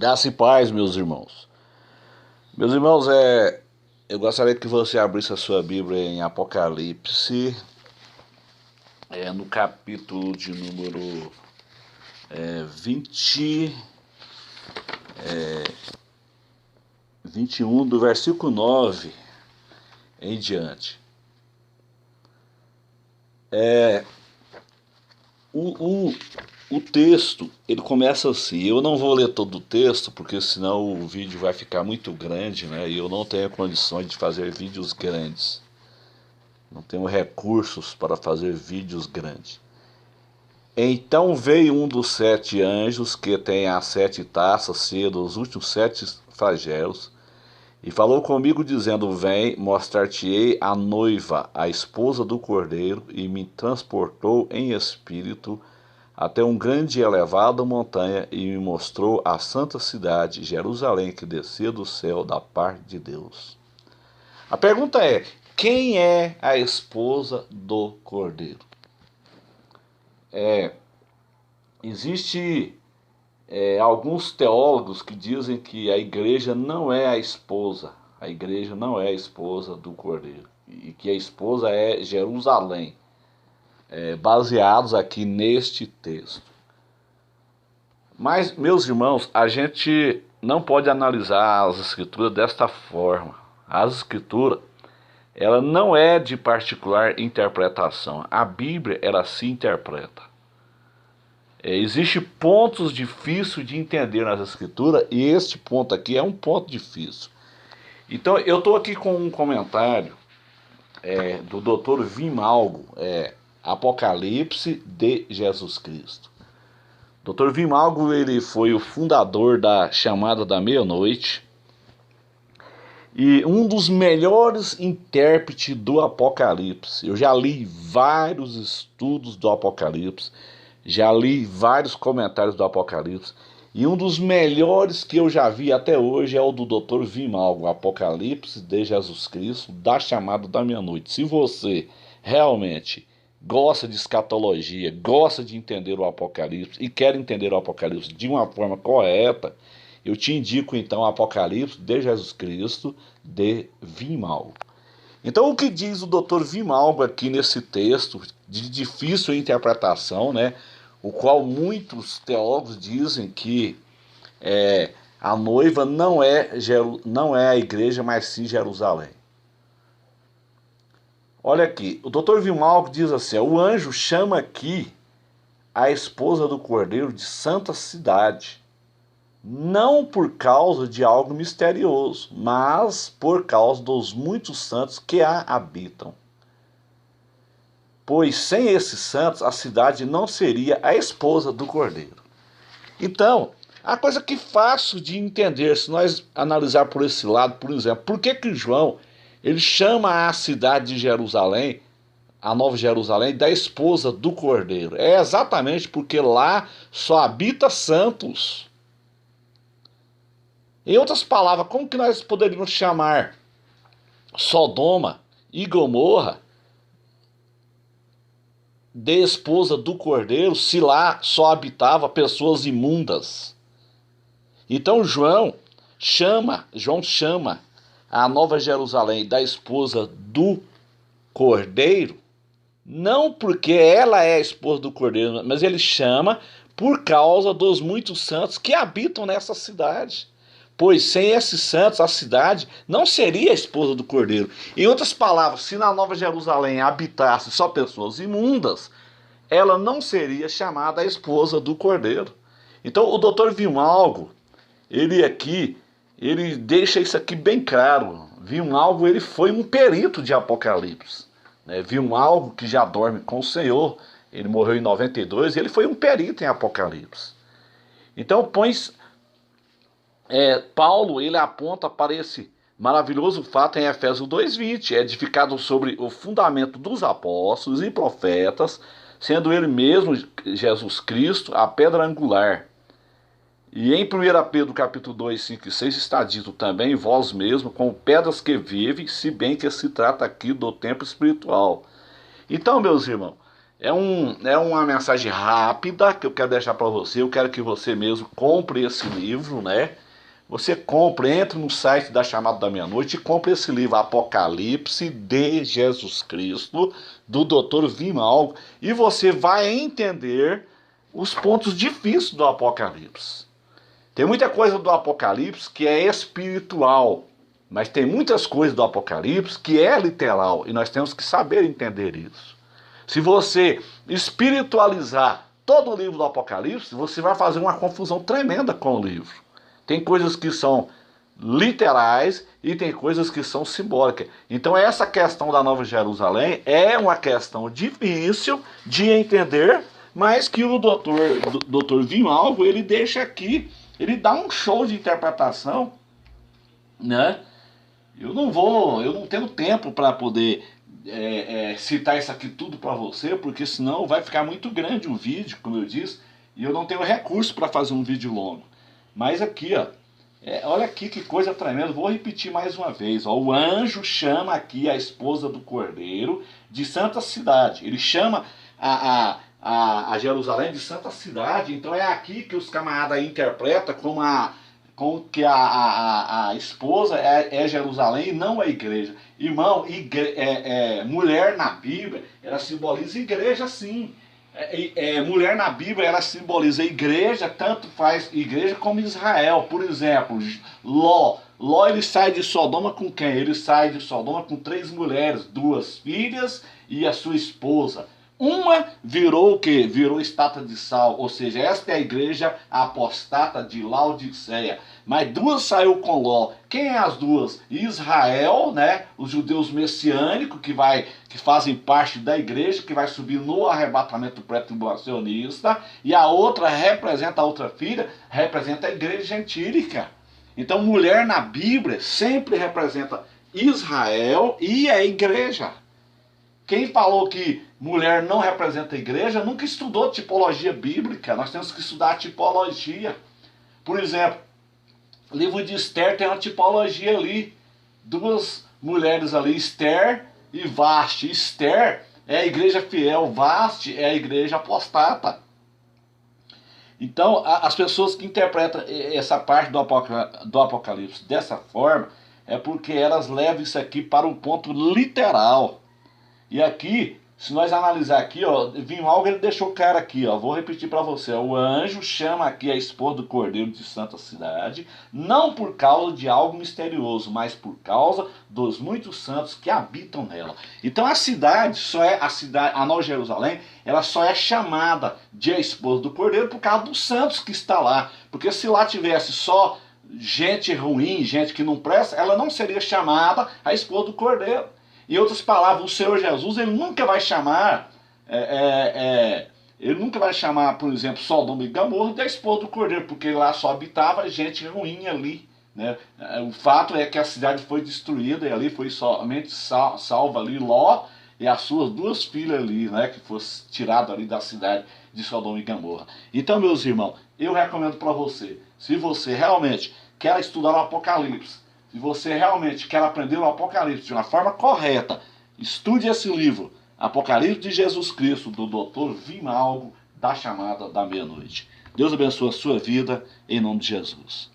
Graça e paz, meus irmãos. Meus irmãos, eu gostaria que você abrisse a sua Bíblia em Apocalipse, no capítulo de número 21, do versículo 9 em diante. O texto, ele começa assim. Eu não vou ler todo o texto, porque senão o vídeo vai ficar muito grande, né? E eu não tenho condições de fazer vídeos grandes. Não tenho recursos para fazer vídeos grandes. Então veio um dos 7 anjos, que tem as 7 taças, sendo os últimos 7 flagelos, e falou comigo dizendo: Vem, mostrar-te-ei a noiva, a esposa do Cordeiro, e me transportou em espírito até uma grande e elevada montanha, e me mostrou a santa cidade, Jerusalém, que descia do céu da parte de Deus. A pergunta é: quem é a esposa do Cordeiro? Existe alguns teólogos que dizem que a igreja não é a esposa. A igreja não é a esposa do Cordeiro. E que a esposa é Jerusalém. Baseados aqui neste texto. Mas, meus irmãos, a gente não pode analisar as escrituras desta forma. As escrituras, ela não é de particular interpretação. A Bíblia, ela se interpreta. Existem pontos difíceis de entender nas escrituras, e este ponto aqui é um ponto difícil. Então, eu estou aqui com um comentário do Dr. Vimalgo, Apocalipse de Jesus Cristo. Dr. Vimalgo, ele foi o fundador da Chamada da Meia-Noite e um dos melhores intérpretes do Apocalipse. Eu já li vários estudos do Apocalipse, já li vários comentários do Apocalipse, e um dos melhores que eu já vi até hoje é o do Dr. Vimalgo, Apocalipse de Jesus Cristo, da Chamada da Meia-Noite. Se você realmente gosta de escatologia, gosta de entender o Apocalipse e quer entender o Apocalipse de uma forma correta, eu te indico então o Apocalipse de Jesus Cristo de Vimalgo. Então, o que diz o Dr. Vimalgo aqui nesse texto de difícil interpretação, né? O qual muitos teólogos dizem que a noiva não é a igreja, mas sim Jerusalém. Olha aqui, o Dr. Vimalgo diz assim: o anjo chama aqui a esposa do Cordeiro de Santa Cidade, não por causa de algo misterioso, mas por causa dos muitos santos que a habitam. Pois sem esses santos a cidade não seria a esposa do Cordeiro. Então, a coisa que fácil de entender, se nós analisar por esse lado, por exemplo, por que João ele chama a cidade de Jerusalém, a Nova Jerusalém, da esposa do Cordeiro? É exatamente porque lá só habita santos. Em outras palavras, como que nós poderíamos chamar Sodoma e Gomorra de esposa do Cordeiro se lá só habitava pessoas imundas? Então João chama a Nova Jerusalém da esposa do Cordeiro, não porque ela é a esposa do Cordeiro, mas ele chama por causa dos muitos santos que habitam nessa cidade. Pois sem esses santos a cidade não seria a esposa do Cordeiro. Em outras palavras, se na Nova Jerusalém habitasse só pessoas imundas, ela não seria chamada a esposa do Cordeiro. Então o Dr. Vimalgo, ele deixa isso aqui bem claro. Vimalgo, ele foi um perito de Apocalipse, né? Vimalgo, que já dorme com o Senhor, ele morreu em 92, e ele foi um perito em Apocalipse. Então, Paulo, ele aponta para esse maravilhoso fato em Efésios 2:20, edificado sobre o fundamento dos apóstolos e profetas, sendo ele mesmo, Jesus Cristo, a pedra angular. E em 1 Pedro capítulo 2, 5 e 6 está dito também: vós mesmos, como pedras que vivem, se bem que se trata aqui do templo espiritual. Então, meus irmãos, É uma mensagem rápida que eu quero deixar para você. Eu quero que você mesmo compre esse livro, né? Você compre, entre no site da Chamada da Meia-Noite e compre esse livro, Apocalipse de Jesus Cristo, do Dr. Vimalgo, e você vai entender os pontos difíceis do Apocalipse. Tem muita coisa do Apocalipse que é espiritual, mas tem muitas coisas do Apocalipse que é literal, e nós temos que saber entender isso. Se você espiritualizar todo o livro do Apocalipse, você vai fazer uma confusão tremenda com o livro. Tem coisas que são literais e tem coisas que são simbólicas. Então essa questão da Nova Jerusalém é uma questão difícil de entender, mas que o doutor Vimalgo, ele deixa aqui, ele dá um show de interpretação, né? Eu não tenho tempo para poder citar isso aqui tudo para você, porque senão vai ficar muito grande o vídeo, como eu disse, e eu não tenho recurso para fazer um vídeo longo. Mas aqui, ó, olha aqui que coisa tremenda, vou repetir mais uma vez, ó, o anjo chama aqui a esposa do Cordeiro de Santa Cidade, ele chama a Jerusalém de Santa Cidade, então é aqui que os camaradas interpretam como que a esposa é Jerusalém e não a igreja. Irmão, mulher na Bíblia, ela simboliza igreja sim. Mulher na Bíblia, ela simboliza a igreja, tanto faz igreja como Israel. Por exemplo, Ló, ele sai de Sodoma com quem? Ele sai de Sodoma com 3 mulheres, 2 filhas e a sua esposa. Uma virou o quê? Virou estátua de sal, ou seja, esta é a igreja apostata de Laodiceia. Mas 2 saiu com Ló. Quem é as 2? Israel, né? Os judeus messiânicos que fazem parte da igreja, que vai subir no arrebatamento pré-tribulacionista. E a outra representa a outra filha, representa a igreja gentílica. Então, mulher na Bíblia sempre representa Israel e a igreja. Quem falou que mulher não representa a igreja nunca estudou tipologia bíblica. Nós temos que estudar a tipologia. Por exemplo, o livro de Esther tem uma tipologia ali. 2 mulheres ali, Esther e Vaste. Esther é a igreja fiel, Vaste é a igreja apostata. Então, as pessoas que interpretam essa parte do Apocalipse dessa forma é porque elas levam isso aqui para um ponto literal. E aqui, se nós analisar aqui, ó, Vimalgo, ele deixou claro aqui, ó, vou repetir para você, ó, o anjo chama aqui a esposa do Cordeiro de Santa Cidade, não por causa de algo misterioso, mas por causa dos muitos santos que habitam nela. Então a cidade, a Nova Jerusalém, ela só é chamada de a esposa do Cordeiro por causa dos santos que está lá. Porque se lá tivesse só gente ruim, gente que não presta, ela não seria chamada a esposa do Cordeiro. Em outras palavras, o Senhor Jesus, ele nunca vai chamar, por exemplo, Sodoma e Gomorra da esposa do Cordeiro, porque lá só habitava gente ruim ali, né? O fato é que a cidade foi destruída e ali foi somente salva ali Ló e as suas 2 filhas ali, né, que foram tiradas ali da cidade de Sodoma e Gomorra. Então, meus irmãos, eu recomendo para você, se você realmente quer estudar o Apocalipse, se você realmente quer aprender o Apocalipse de uma forma correta, estude esse livro, Apocalipse de Jesus Cristo, do Dr. Vimalgo, da Chamada da Meia-Noite. Deus abençoe a sua vida, em nome de Jesus.